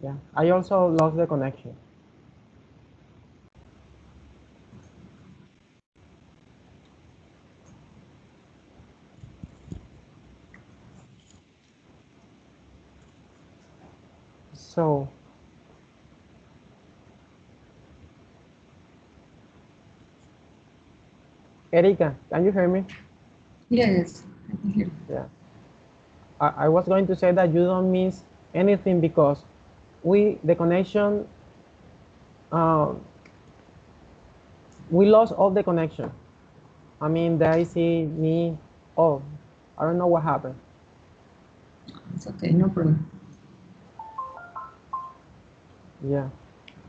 Yeah, I also lost the connection. So, Erika, can you hear me? Yes, I can hear you. Yeah. I was going to say that you don't miss anything because the connection, uh, we lost all the connection. I mean, Daisy, me, oh, I don't know what happened. It's okay, no problem. Yeah.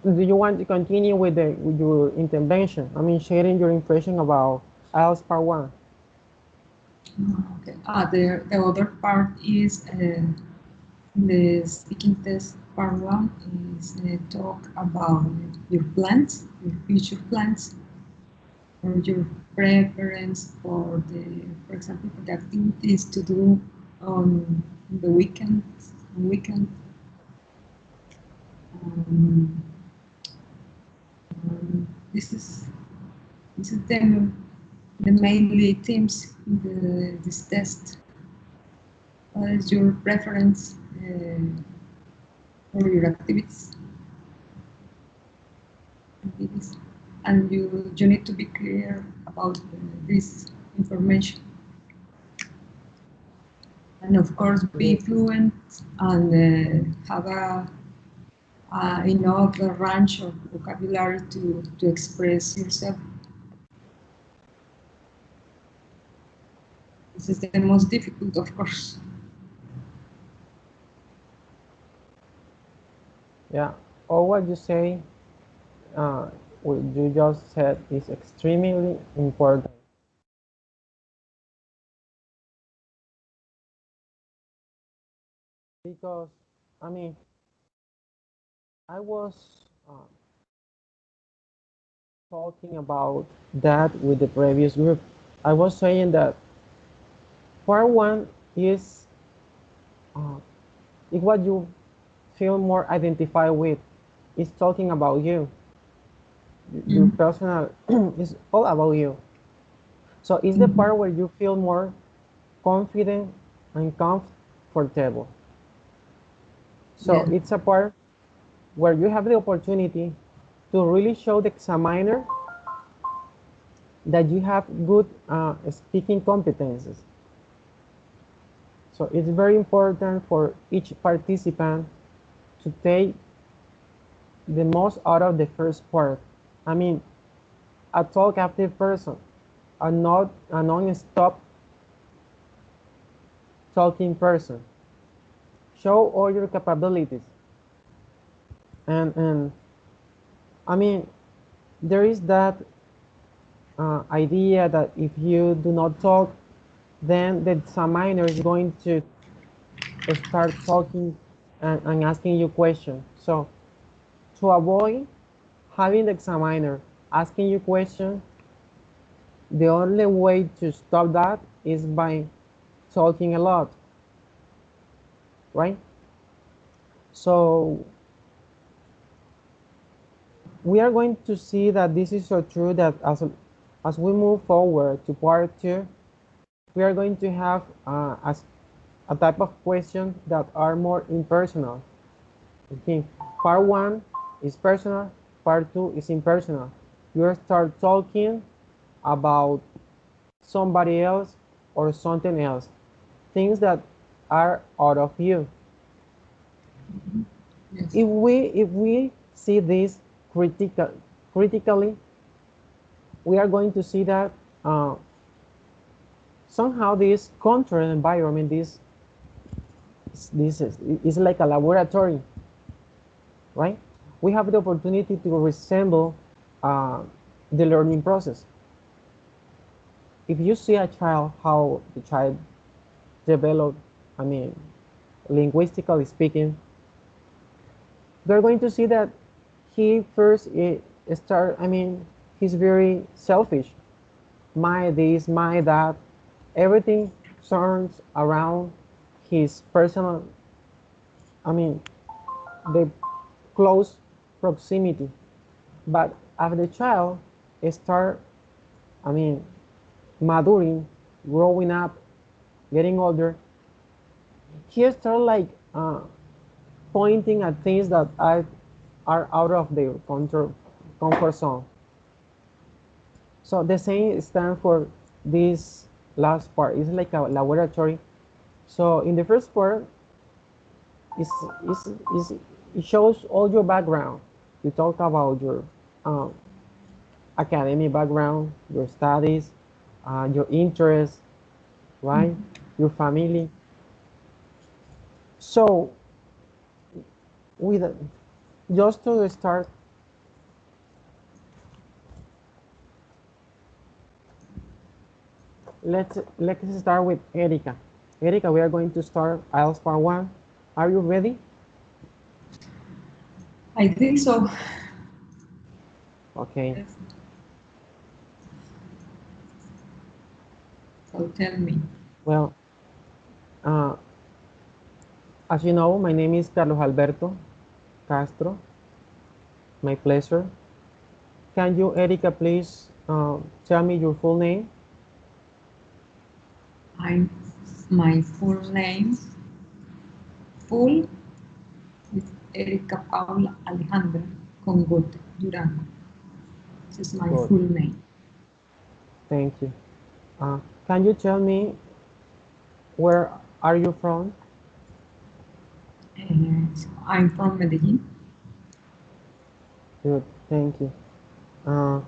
Do you want to continue with your intervention? I mean, sharing your impression about IELTS Part 1. Okay. The other part is the speaking test part one is talk about your plans, your future plans, or your preference for for example, for the activities to do on the weekend. Um, this is the mainly themes in this test. What is your preference for your activities? And you need to be clear about this information. And of course, be fluent and have enough range of vocabulary to express yourself. This is the most difficult, of course. Yeah. All what you say, uh, what you just said is extremely important. Because, I mean, I was talking about that with the previous group. I was saying that part one uh, is what you feel more identified with. It's talking about you. Your Mm. personal is all about you. So it's the Mhm. part where you feel more confident and comfortable. So Yeah. it's a part where you have the opportunity to really show the examiner that you have good speaking competences. So it's very important for each participant to take the most out of the first part. I mean, a talkative person, a non-stop talking person. Show all your capabilities. And I mean, there is that idea that if you do not talk, then the examiner is going to start talking and asking you questions. So to avoid having the examiner asking you questions, the only way to stop that is by talking a lot, right? So we are going to see that this is so true that as we move forward to part two, we are going to have a type of questions that are more impersonal. Okay, part one is personal, part two is impersonal. You start talking about somebody else or something else, things that are out of you. Yes. If we see this critically, we are going to see that uh, somehow this controlled environment, this is like a laboratory, right? We have the opportunity to resemble uh, the learning process. If you see a child, how the child developed, I mean, linguistically speaking, they're going to see that he first I mean, he's very selfish. My this, my that. Everything turns around his personal, I mean, the close proximity. But as the child start, maturing, growing up, getting older, he start like pointing at things that are out of their comfort zone. So the same stands for this last part. It's like a laboratory. So in the first part, it's, it shows all your background. You talk about your um, academic background, your studies, your interests, right? Your family. So with just to start, let's start with Erika. Erika, we are going to start IELTS part 1. Are you ready? I think so. Okay. Yes. So tell me. Well, uh, as you know, my name is Carlos Alberto Castro. My pleasure. Can you, Erika, please tell me your full name? My full name, full is Erika Paula Alejandra Conv Duran. This is my Good. full name. Thank you. Can you tell me where are you from? So I'm from Medellin. Good. Thank you. Uh,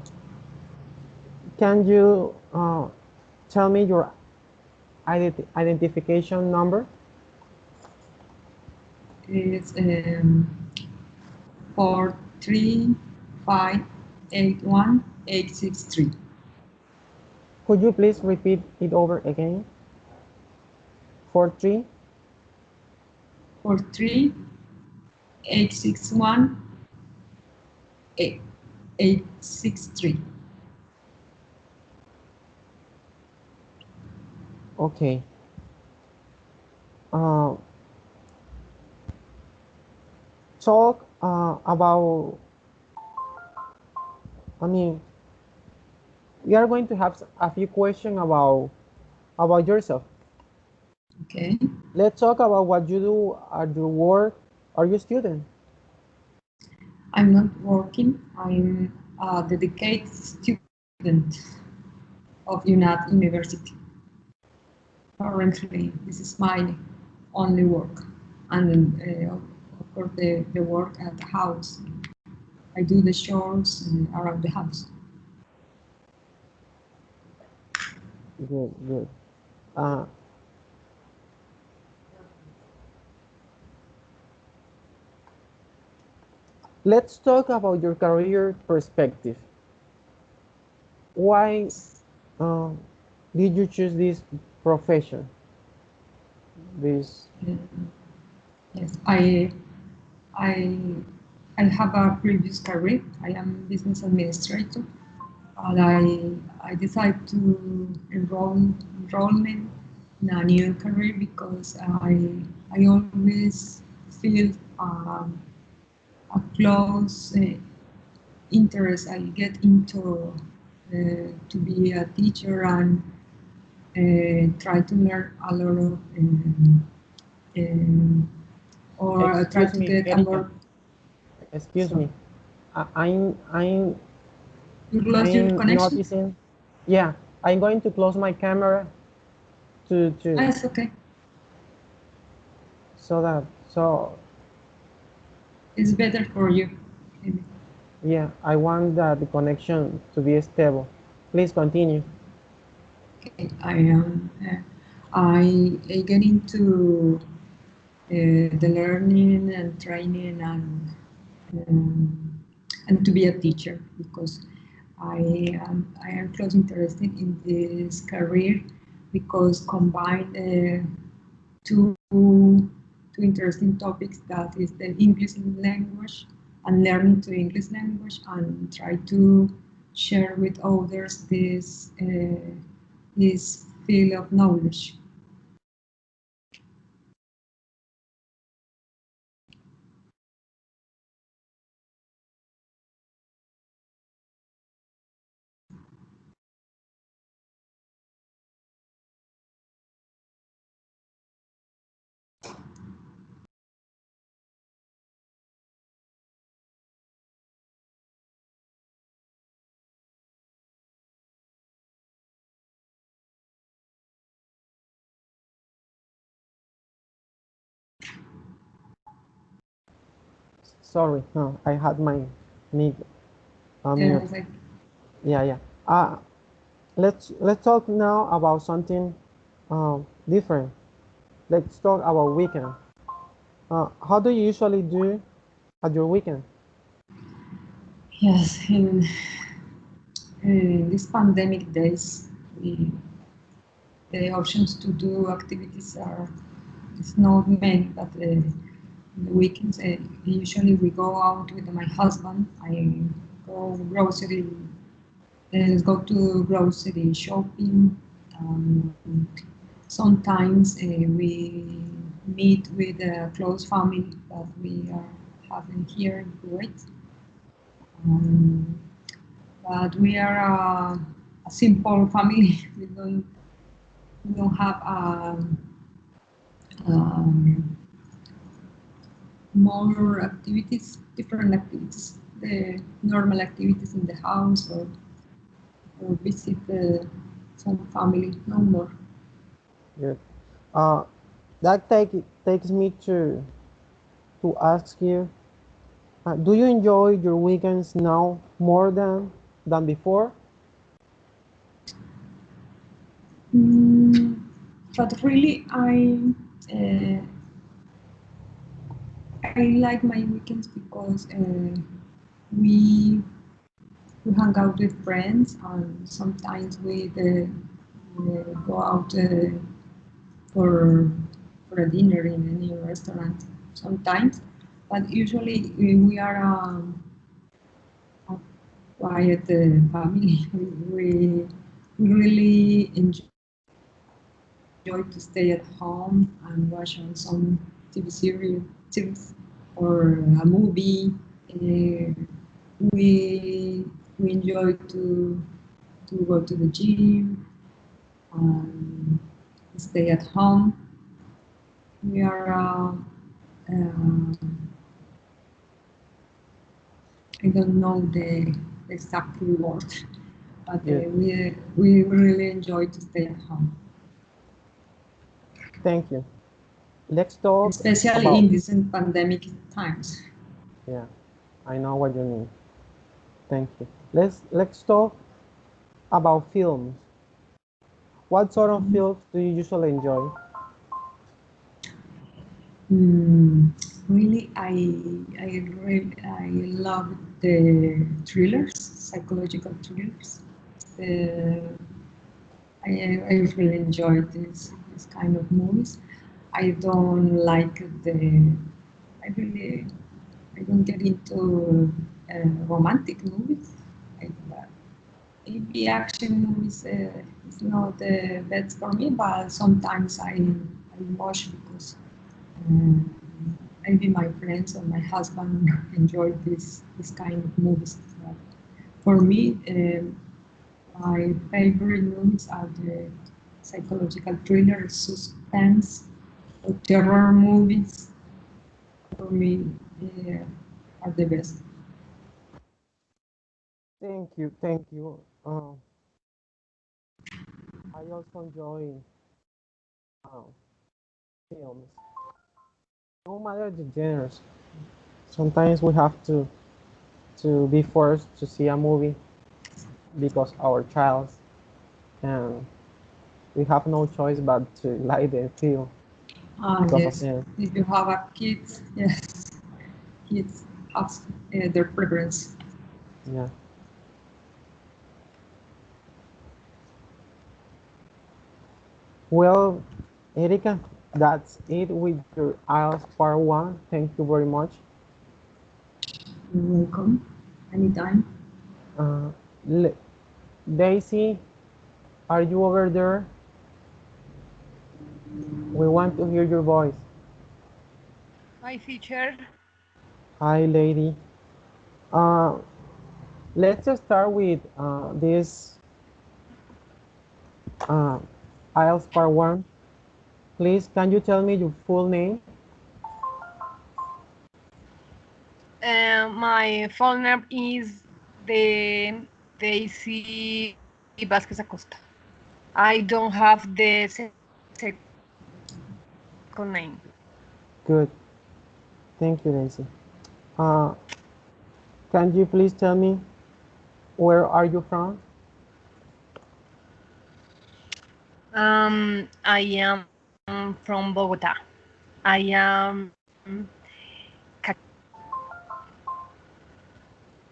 can you tell me your identification number? It's 43581 863. Could you please repeat it over again? 43? 43861 863. Okay. Uh, talk about, I mean, we are going to have a few questions about yourself. Okay. Let's talk about what you do at your work. Are you a student? I'm not working. I'm a dedicated student of UNAT University. Currently, this is my only work, and of course the work at the house. I do the chores around the house. Good, good. Uh, let's talk about your career perspective. Why uh, did you choose this profession? This. Yes, I I have a previous career. I am business administrator, and I decided to enrollment in a new career because I always feel a close interest. I get into to be a teacher and try to learn a lot of or try Excuse to me, get a Erika. more. Excuse So me. I'm you lost your I'm connection? noticing. Yeah, I'm going to close my camera to It's okay. so that so It's better for you. Maybe. yeah, I want the connection to be stable. Please continue. Okay. I get into the learning and training um, and to be a teacher because I am close interested in this career because combine two interesting topics that is the English language and learning to English language and try to share with others this field of knowledge. sorry. No, I had my mic Yeah, mute. it's like, Yeah, yeah. Let's talk now about something different. Let's talk about weekend. How do you usually do at your weekend? yes, in these pandemic days, we, the options to do activities are it's not many, but the weekends usually we go out with my husband. I go grocery, go to grocery shopping. Um, Sometimes we meet with a close family that we are having here in Kuwait. Um, but we are a simple family. We don't have um, more activities, different activities, the normal activities in the house or visit some family, no more. Good. Uh, that takes me to ask you, do you enjoy your weekends now more than before? Mm, but really, uh, I like my weekends because we we hang out with friends and sometimes we go out for for a dinner in any restaurant sometimes. But usually we are a quiet family. We really enjoy to stay at home and watch on some series or a movie. Uh, we we enjoy to go to the gym and stay at home. We are I don't know the exact word, but Good. we really enjoy to stay at home, Thank you. Let's talk especially about, in these pandemic times. yeah, I know what you mean. Thank you. Let's talk about films. What sort of films do you usually enjoy? Mm, really, I love the thrillers, psychological thrillers. Uh, I really enjoy this kind of movies. I don't like I really I don't get into romantic movies. I, maybe action movies is not the best for me, but sometimes I watch because um, maybe my friends or my husband enjoy this kind of movies. But for me, my favorite movies are the psychological thriller, suspense, or terror movies. For me, are the best. Thank you, thank you. I also enjoy um, films, no matter the genres. Sometimes we have to be forced to see a movie because our child, and we have no choice but to like the film Ah, because of yes. them. If you have a kid, yes, kids have their preference. Yeah. Well, Erika, that's it with your IELTS part one. Thank you very much. You're welcome. Anytime. Uh, Daisy, are you over there? We want to hear your voice. Hi, teacher. Hi, lady. Uh, let's just start with this uh, IELTS part one. Please, can you tell me your full name? My phone number is the Daisy Vasquez Acosta. I don't have the second name. Good. Thank you, Daisy. Uh, can you please tell me where are you from? I am from Bogota. I am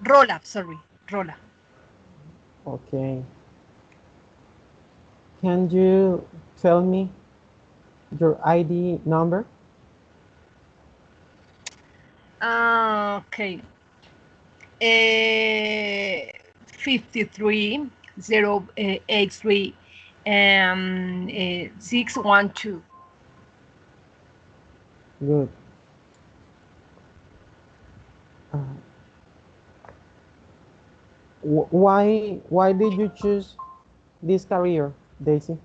Rola, sorry, Rola. Okay. Can you tell me your ID number? Okay. 53083 612. Good. Uh, why did you choose this career, Daisy?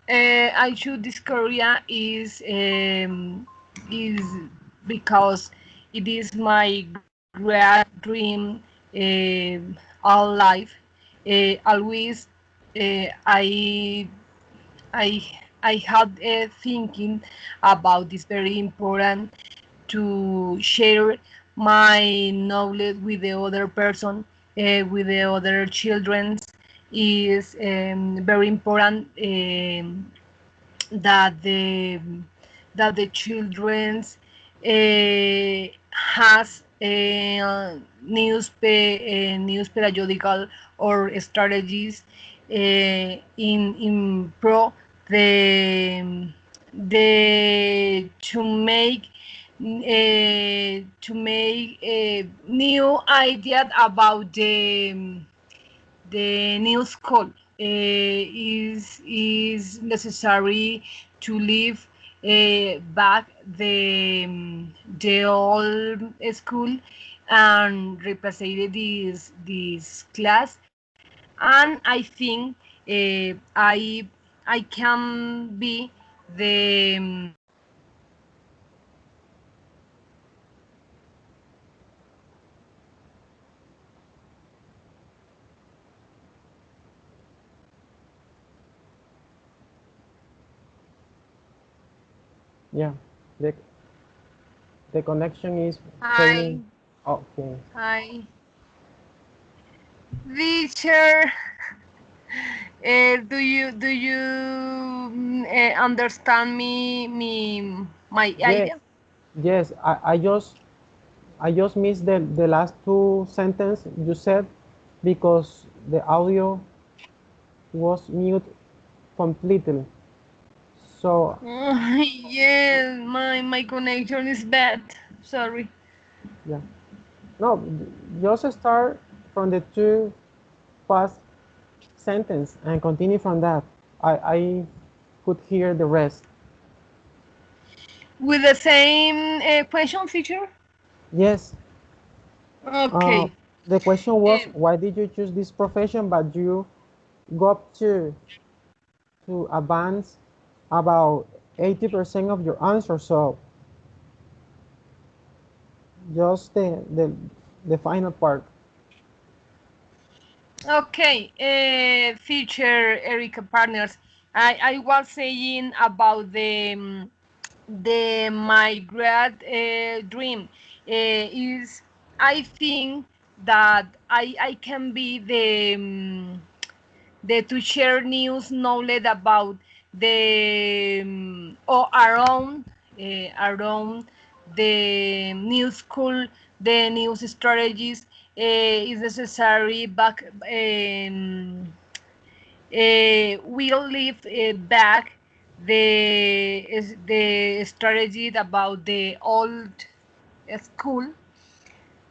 I choose this career is because it is my great dream all life. Always I I I had thinking about this very important to share my knowledge with the other person, with the other children is very important that the that the children's has news pedagogical or strategies in pro the to make a new idea about the new school is necessary to leave back the old school and replace this class. And I think I can be the Yeah, the the connection is hi failing. Okay. hi teacher. Do you understand me my Yes, idea? yes. I just missed the last two sentences you said because the audio was mute completely. So Yes, my connection is bad. Sorry. yeah, no, just start from the two past sentence and continue from that. I could hear the rest. With the same question, teacher. Yes. Uh, Okay. the question was Um, why did you choose this profession, but you got to advance about 80% of your answer. So just the final part. okay. Teacher Erica partners. I was saying about the my grad dream is I think that I can be the to share news knowledge about the or around the new school, the news strategies is necessary back we'll leave back the strategy about the old school.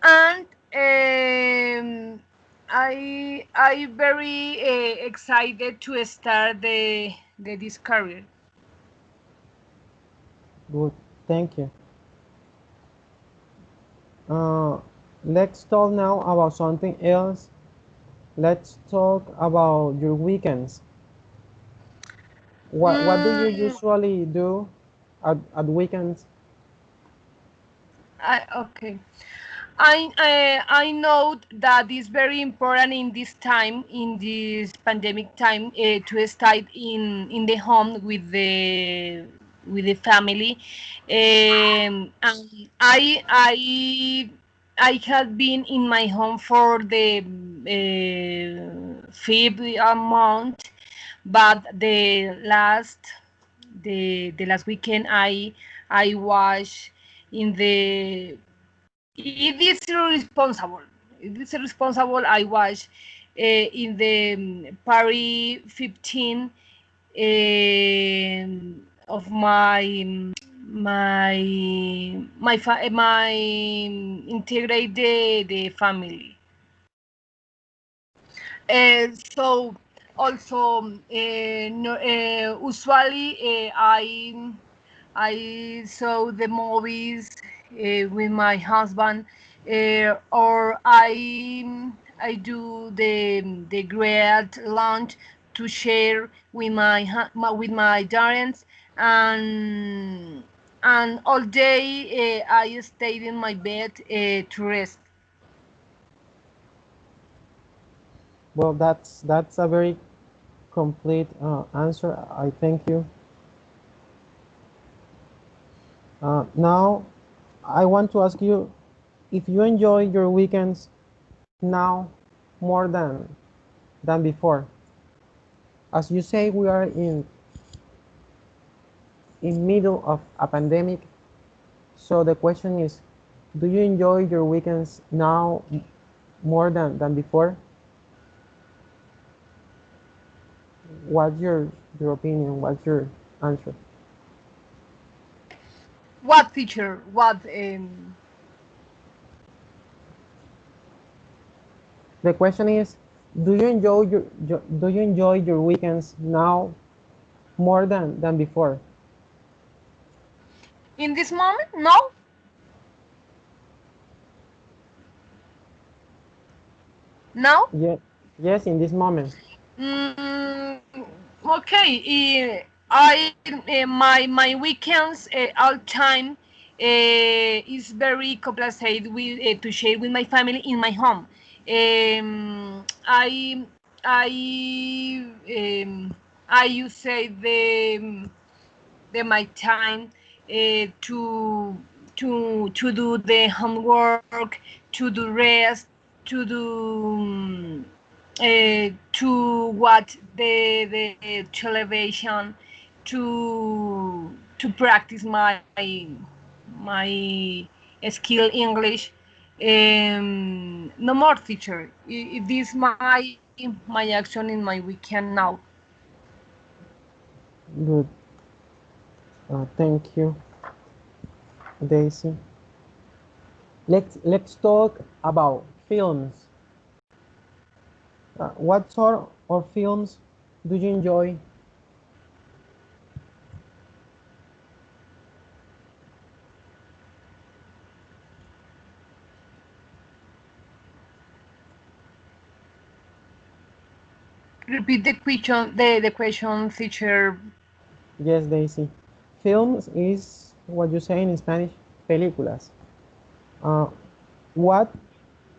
And I very excited to start the this career. Good. Thank you. Uh, let's talk now about something else. Let's talk about your weekends. What do you Mm, usually do at weekends? okay. I know that it's very important in this time, in this pandemic time, to stay in the home with the family, and I had been in my home for the fifth month, but the last weekend I was in the it is irresponsible. It is irresponsible. I was in the Paris 15 of my integrate the family. So also no, usually I saw the movies with my husband, or I do the great lunch to share with with my parents, and all day I stayed in my bed to rest. Well, that's a very complete answer. I thank you. Now, I want to ask you if you enjoy your weekends now more than before. As you say, we are in middle of a pandemic. So the question is, do you enjoy your weekends now more than before? What's your opinion? What's your answer? What teacher? What The question is, do you enjoy do you enjoy your weekends now more than before? in this moment? No. No. Yes, yes, in this moment. Mm, okay. I my weekends all time is very compensated with to share with my family in my home. I you say the my time to do the homework, to do rest, to do to watch the television, to practice my skill English. No more teacher. This my action in my weekend now. Good. Thank you, Daisy. Let's talk about films. What sort of films do you enjoy? Repeat the question, teacher. Yes, Daisy. Films is what you say in Spanish, películas. Uh, what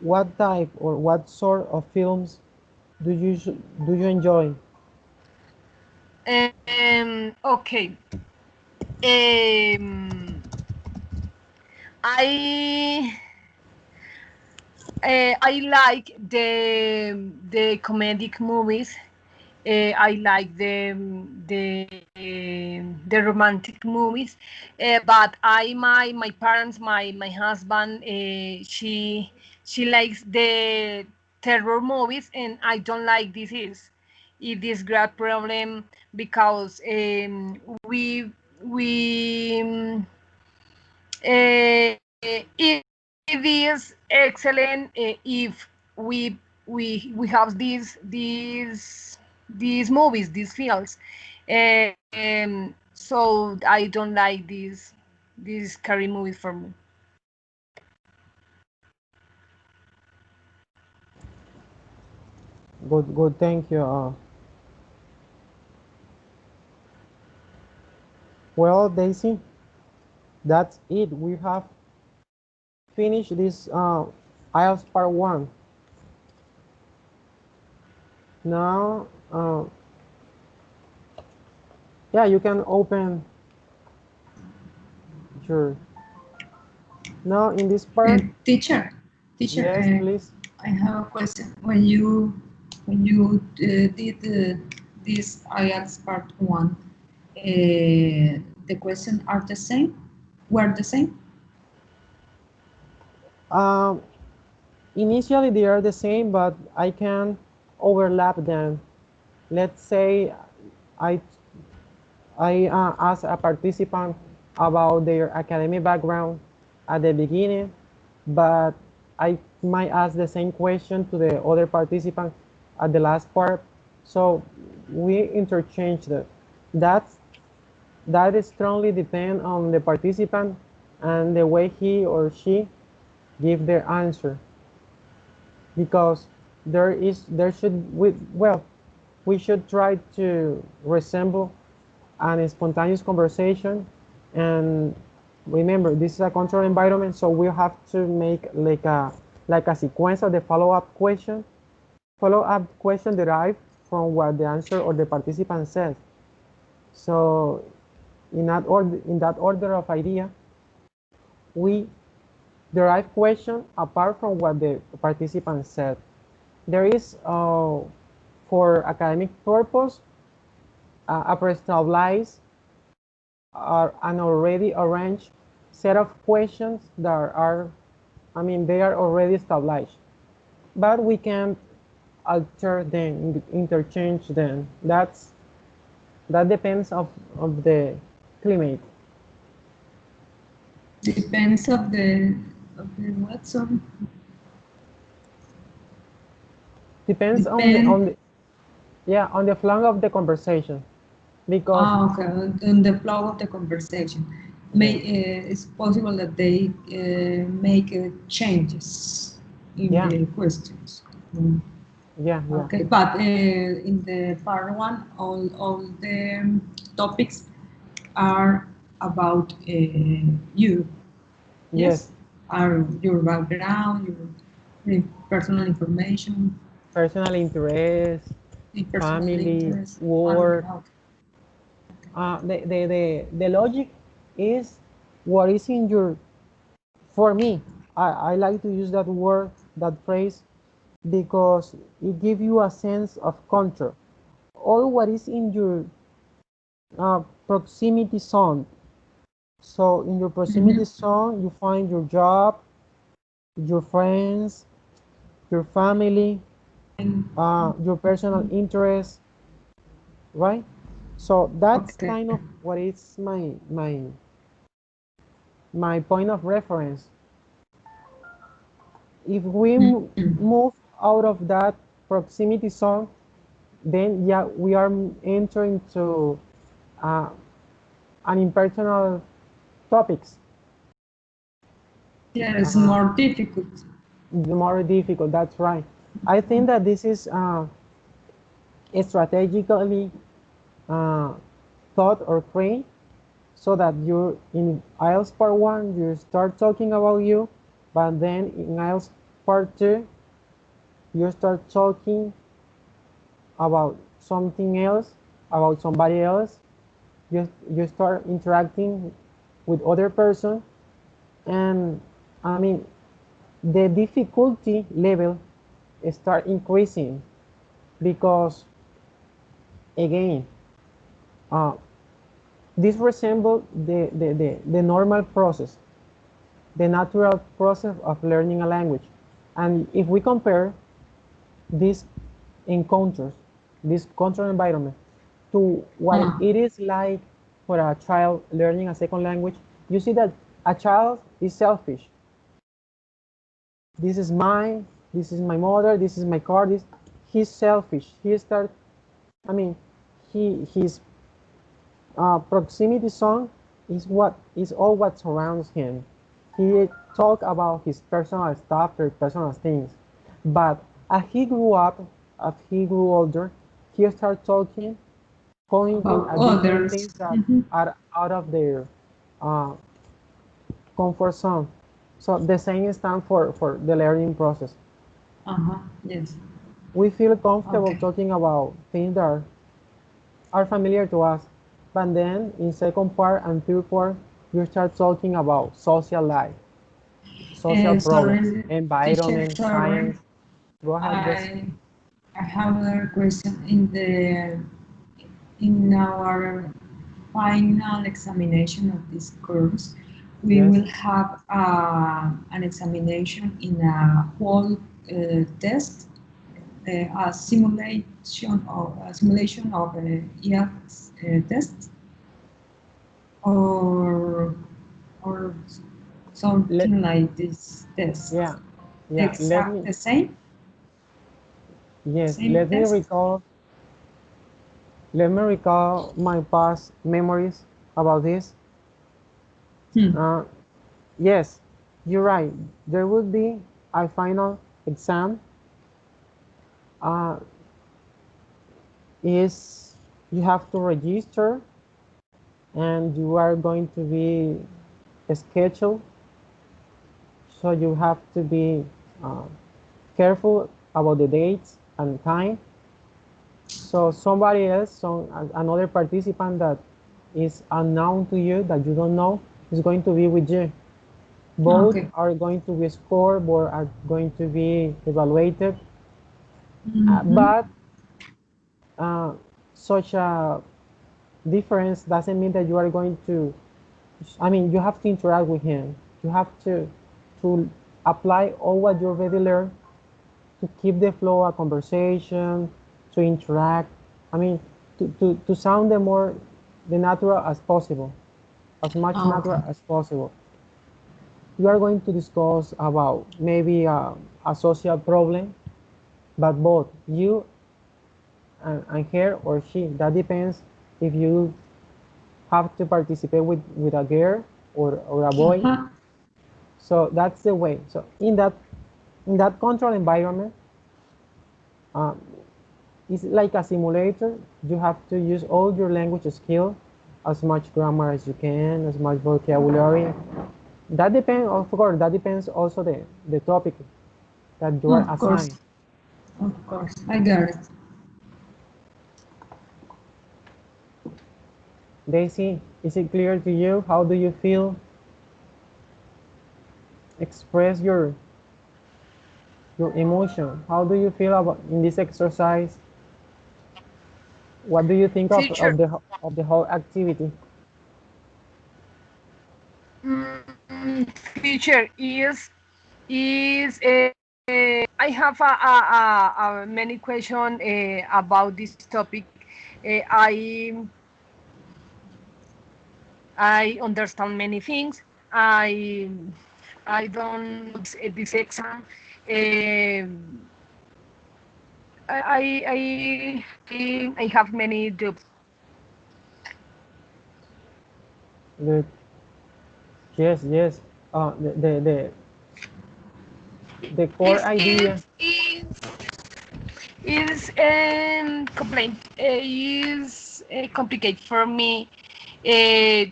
what type or what sort of films do you enjoy? Okay. I I like the comedic movies. I like the romantic movies, but my parents, my husband, she likes the terror movies, and I don't like this. It is great problem because we it is excellent if we have these movies, these films. So I don't like these scary movies for me. Good, good. Thank you. Well, Daisy, that's it. We have finished this IELTS part one. Now, yeah, you can open Sure. Now in this part, Teacher, yes, please. I have a question. When you did this IELTS part one, the questions are the same? Were the same? Um, Initially they are the same, but I can overlap them. Let's say I ask a participant about their academic background at the beginning, but I might ask the same question to the other participant at the last part. So we interchange that. That's that strongly depend on the participant and the way he or she give their answer, because there should we should try to resemble an spontaneous conversation. And remember, this is a controlled environment, so we have to make like a sequence of the follow-up question derived from what the answer or the participant says. So in that order of idea, we derive question apart from what the participant said. There is for academic purpose a personalized an already arranged set of questions that are, I mean, they are already established, but we can alter them, interchange them. That depends of the climate. Depends of the what? Sorry. Depends Depend. on the flow of the conversation, because Okay, on the flow of the conversation. It's possible that they make changes in yeah the questions. Mm. yeah yeah Okay, but in the part one, all the topics are about you. yes, Yes, are your background, your personal information, personal interest, your personal family, interest, family. work. The logic is what is in your, for me, I like to use that word, that phrase, because it gives you a sense of control. All what is in your proximity zone. So in your proximity zone, you find your job, your friends, your family, your personal interests, right? So that's Okay. kind of what is my point of reference. If we move out of that proximity zone, then yeah, we are entering to uh, an impersonal topics. Yeah, it's more difficult. More difficult. That's right. I think that this is strategically uh, thought or framed so that you in IELTS part one you start talking about you, but then in IELTS part two you start talking about something else, about somebody else. You start interacting with other person, and I mean the difficulty level start increasing, because again uh, this resembles the normal process, the natural process of learning a language. And if we compare these encounters, this control environment, to what it is like for a child learning a second language, you see that a child is selfish. This is mine, this is my mother, this is my car, he's selfish. I mean, his proximity zone is all what surrounds him. He talk about his personal stuff, his personal things. But as he grew up, as he grew older, he started talking, pointing About at different others. things that are out of their uh, comfort zone. So the same stands for the learning process. Yes. We feel comfortable Okay. talking about things that are familiar to us. But then in second part and third part, you start talking about social life, social problems, Sorry, teacher, environment, sorry. science. Go ahead, just I I have a question in our final examination of this course. We yes, will have an examination in a whole test, a simulation of IELTS test, or or let something like this test. yeah, yeah. Let Exact me the same, yes, same test. let me recall my past memories about this. Hmm. Uh, yes, you're right. There will be a final exam. Uh, is you have to register and you are going to be scheduled, so you have to be uh, careful about the dates and time. So somebody else, another participant that is unknown to you, that you don't know, is going to be with you. Both Okay. are going to be scored, both are going to be evaluated. Mm-hmm. But uh, such a difference doesn't mean that you are going to, I mean, you have to interact with him. You have to apply all what you already learned, to keep the flow of conversation, to interact. I mean, to sound the natural as possible, as much Okay. natural as possible. You are going to discuss about maybe a social problem, but both you and her or she, that depends if you have to participate with a girl or a boy. Uh-huh. So that's the way. So in that control environment, uh, it's like a simulator. You have to use all your language skill, as much grammar as you can, as much vocabulary. That depends, of course, that depends also the topic that you are Of course. assigned. Of course. I got it. Daisy, is it clear to you? How do you feel? Express your emotion. How do you feel about in this exercise? What do you think Teacher, of the whole activity? teacher is I have a many question about this topic. I understand many things. I I don't this exam. Um I have many doubts. Good. Yes, yes. The core Is idea. is complaint is complicated for me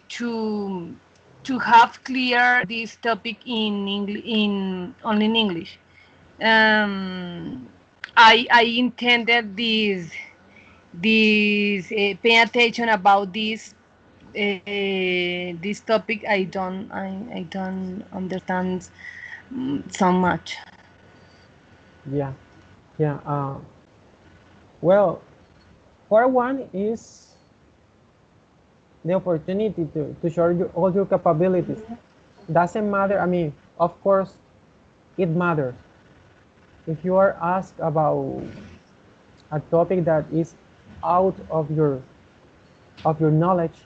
to have clear this topic in English, in only in English. Um, I intended this pay attention about this topic. I don't understand so much. Yeah, yeah. Well, part one is the opportunity to show all your capabilities. Doesn't matter. I mean, of course, it matters. If you are asked about a topic that is out of your knowledge,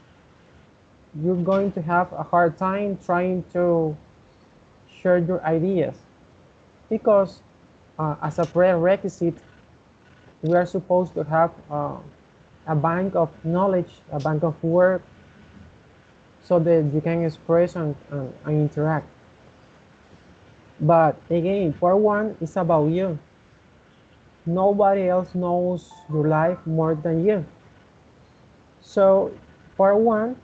you're going to have a hard time trying to share your ideas because as a prerequisite, we are supposed to have a bank of knowledge, a bank of work, so that you can express and interact. But again, part one is about you. Nobody else knows your life more than you. So part one,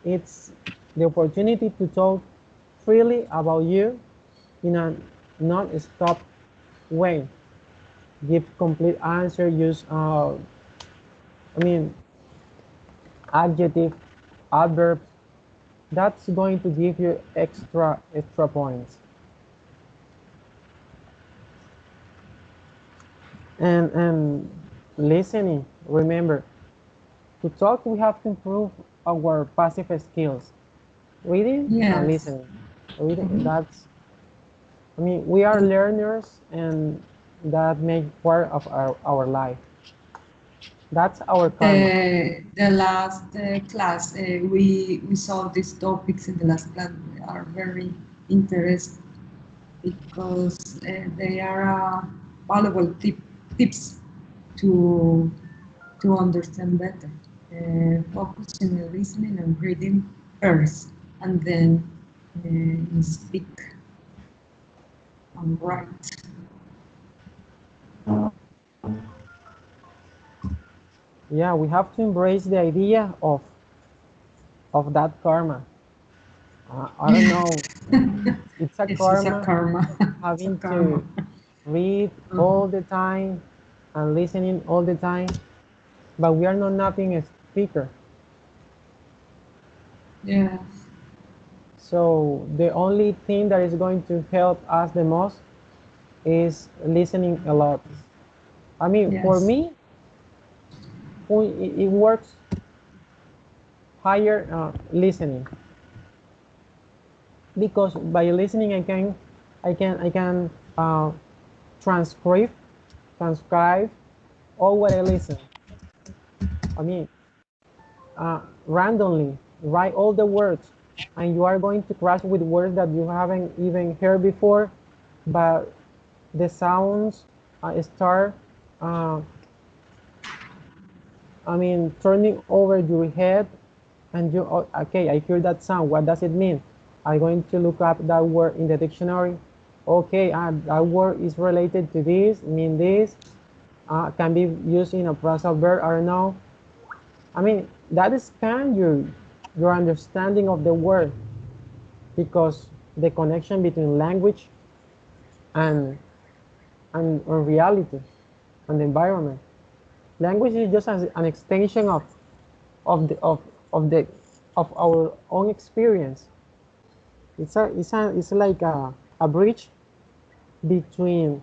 it's the opportunity to talk freely about you in a non-stop way. Give complete answer, use I mean adjective, adverbs, that's going to give you extra points. And listening, remember, to talk we have to improve our passive skills, reading and Yes. listening. Reading, Mhm. that's, I mean, we are learners, and that make part of our life. That's our karma. The last class, we saw these topics in the last class are very interesting because they are valuable tips to to understand better. Focusing on listening and reading first, and then speak and write. Yeah, we have to embrace the idea of that karma. I don't know, it's a Yes, it's a karma karma. It's a having karma. to read Uh-huh. all the time and listening all the time, but we are not nothing a speaker. Yeah. So the only thing that is going to help us the most is listening a lot. I mean, for Yes. me, it works higher listening, because by listening I can uh, transcribe transcribe all what I listen. I mean, randomly write all the words, and you are going to crash with words that you haven't even heard before, but the sounds start uh, I mean, turning over your head, and you, oh, okay, I hear that sound. What does it mean? I'm going to look up that word in the dictionary. Okay, that word is related to this, mean this, can be used in a phrasal verb, I don't know. I mean, that expands your understanding of the word, because the connection between language and reality and the environment. Language is just an extension of the of the of our own experience. It's like a bridge between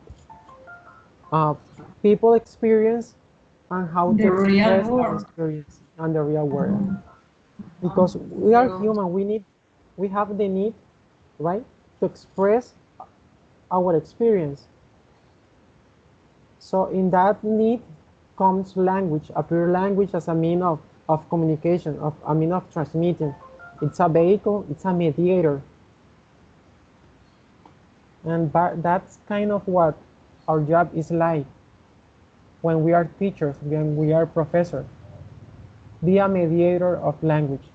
uh, people experience and how to The real express that world. experience on the real world. Uh-huh. Uh-huh. Because we are You, human, we have the need, right, to express our experience. So in that need comes language, a pure language as a mean of communication, of a mean of transmitting. It's a vehicle, it's a mediator. And that's kind of what our job is like when we are teachers, when we are professors. Be a mediator of language.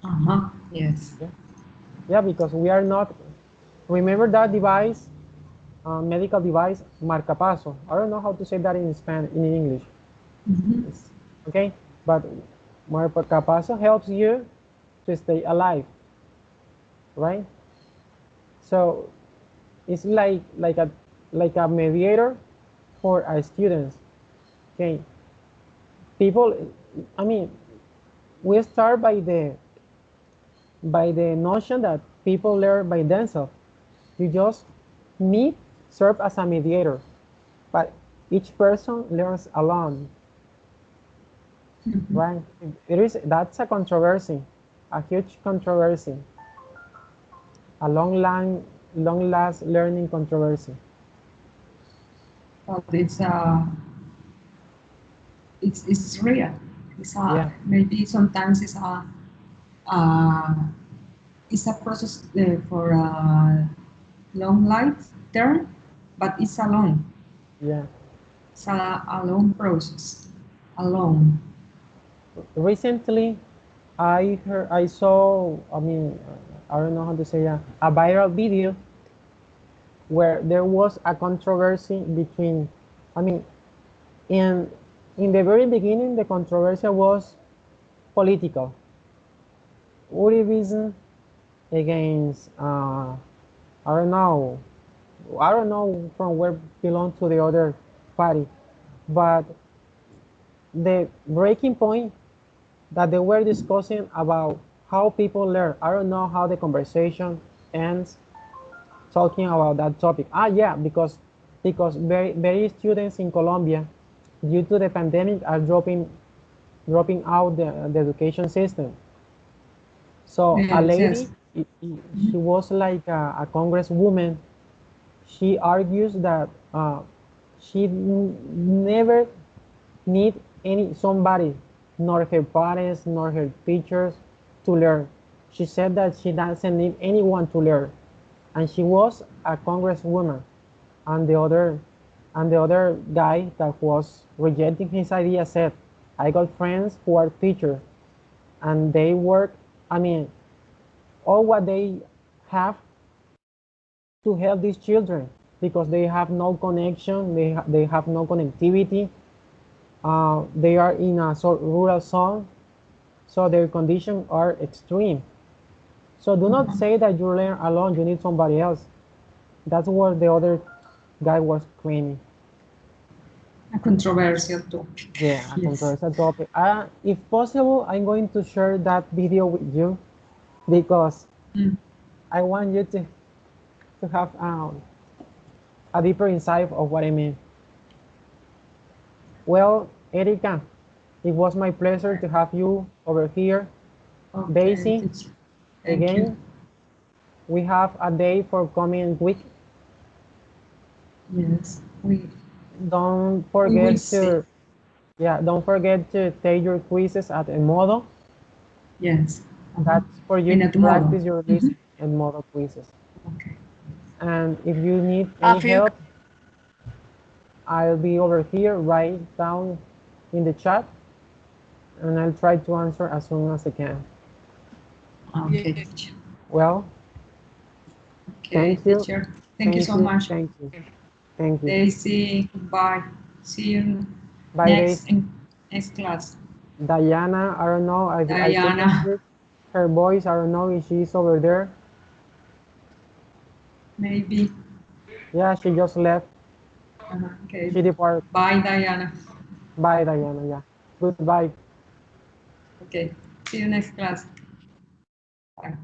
uh-huh. Yes. Yeah, yeah, because we are not. Remember that device, medical device, marcapaso. I don't know how to say that in Spanish, in English. Mm-hmm. It's, okay, but marcapaso helps you to stay alive, right? So it's like a mediator for our students. Okay, people. I mean, we start by the notion that people learn by themselves. You just meet, serve as a mediator, but each person learns alone, Mm-hmm. right? That's a controversy, a huge controversy, a long last learning controversy. But it's real. It's a Yeah, maybe sometimes uh, it's a process for a long life term, but it's a long. yeah. It's a long process. A long. Recently, I saw, I mean, I don't know how to say that, a viral video where there was a controversy between, I mean, in in the very beginning, the controversy was political. Urivism against, I don't know, I don't know from where belong to the other party, but the breaking point that they were discussing about how people learn. I don't know how the conversation ends talking about that topic. Yeah, because very students in Colombia, due to the pandemic, are dropping out the education system. So a Yes, lady, yes. she was like a congresswoman. She argues that she never need somebody, nor her parents, nor her teachers, to learn. She said that she doesn't need anyone to learn, and she was a congresswoman. And the other guy that was rejecting his idea said, "I got friends who are teachers, and they work. I mean, all what they have to help these children because they have no connection, they have no connectivity. They are in a rural zone, so their conditions are extreme. So do not say that you learn alone, you need somebody else." That's what the other guy was claiming. A controversial topic. Yeah, a Yes. controversial topic. If possible, I'm going to share that video with you because Mm. I want you to have a deeper insight of what I mean. Well, Erika, it was my pleasure to have you over here. Okay, Daisy, teacher. Thank you. again, we have a day for coming week. Yes, Don't we will forget see. to, yeah, don't forget to take your quizzes at Modo. Yes. That's for you In to Edmodo. practice your listening and Modo quizzes. Okay. And if you need A any few help, I'll be over here right down in the chat, and I'll try to answer as soon as I can. Okay, teacher. Well, Okay, thank you, teacher. Thank you thank so you, much. thank you, thank you. Daisy, goodbye. See you Bye, next Daisy. next class. Diana, I don't know. I couldn't Diana, hear her voice. I don't know if she's over there. maybe. Yeah, she just left. Okay. She departed. Bye, Diana. Bye, Diana. Yeah. Goodbye. Okay. See you next class. Bye.